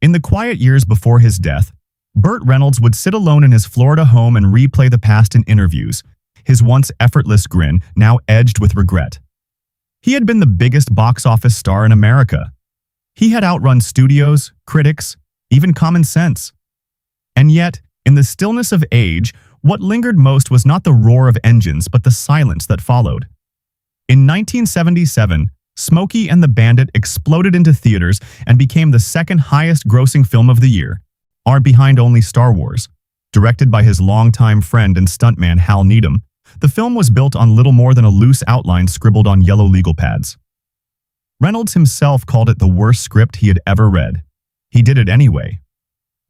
In the quiet years before his death, Burt Reynolds would sit alone in his Florida home and replay the past in interviews, his once effortless grin now edged with regret. He had been the biggest box office star in America. He had outrun studios, critics, even common sense. And yet, in the stillness of age, what lingered most was not the roar of engines but the silence that followed. In 1977, Smokey and the Bandit exploded into theaters and became the second highest-grossing film of the year, behind only Star Wars. Directed by his longtime friend and stuntman Hal Needham, the film was built on little more than a loose outline scribbled on yellow legal pads. Reynolds himself called it the worst script he had ever read. He did it anyway.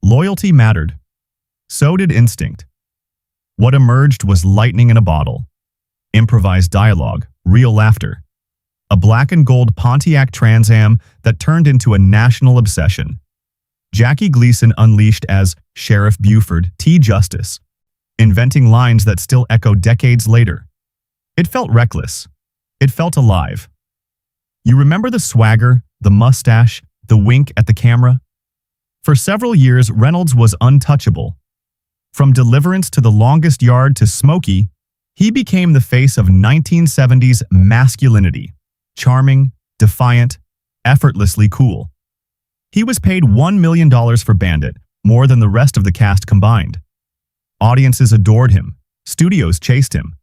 Loyalty mattered. So did instinct. What emerged was lightning in a bottle. Improvised dialogue, real laughter. A black and gold Pontiac Trans Am that turned into a national obsession. Jackie Gleason unleashed as Sheriff Buford T. Justice, inventing lines that still echo decades later. It felt reckless. It felt alive. You remember the swagger, the mustache, the wink at the camera? For several years, Reynolds was untouchable. From Deliverance to The Longest Yard to Smokey, he became the face of 1970s masculinity. Charming, defiant, effortlessly cool. He was paid $1 million for Bandit, more than the rest of the cast combined. Audiences adored him. Studios chased him.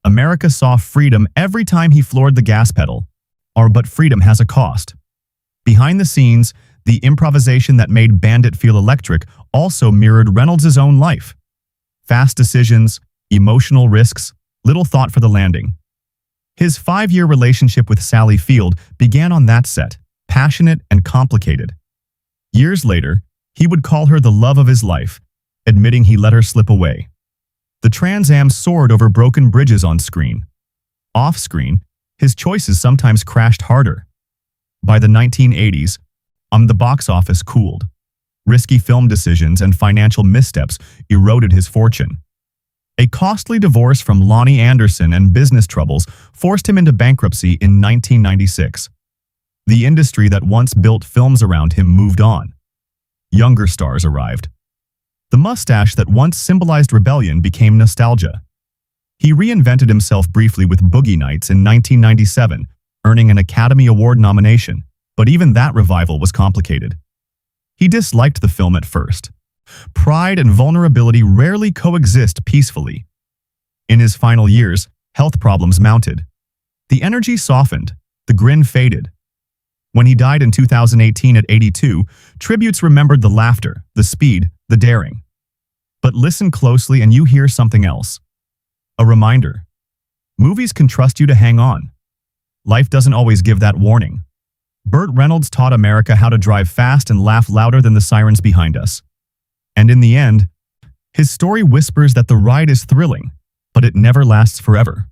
America saw freedom every time he floored the gas pedal. But freedom has a cost. Behind the scenes, the improvisation that made Bandit feel electric also mirrored Reynolds' own life. Fast decisions, emotional risks, little thought for the landing. His 5-year relationship with Sally Field began on that set, passionate and complicated. Years later, he would call her the love of his life, admitting he let her slip away. The Trans Am soared over broken bridges on screen. Off-screen, his choices sometimes crashed harder. By the 1980s, the box office cooled. Risky film decisions and financial missteps eroded his fortune. A costly divorce from Lonnie Anderson and business troubles forced him into bankruptcy in 1996. The industry that once built films around him moved on. Younger stars arrived. The mustache that once symbolized rebellion became nostalgia. He reinvented himself briefly with Boogie Nights in 1997, earning an Academy Award nomination, but even that revival was complicated. He disliked the film at first. Pride and vulnerability rarely coexist peacefully. In his final years, health problems mounted. The energy softened, the grin faded. When he died in 2018 at 82, tributes remembered the laughter, the speed, the daring. But listen closely and you hear something else. A reminder. Movies can trust you to hang on. Life doesn't always give that warning. Burt Reynolds taught America how to drive fast and laugh louder than the sirens behind us. And in the end, his story whispers that the ride is thrilling, but it never lasts forever.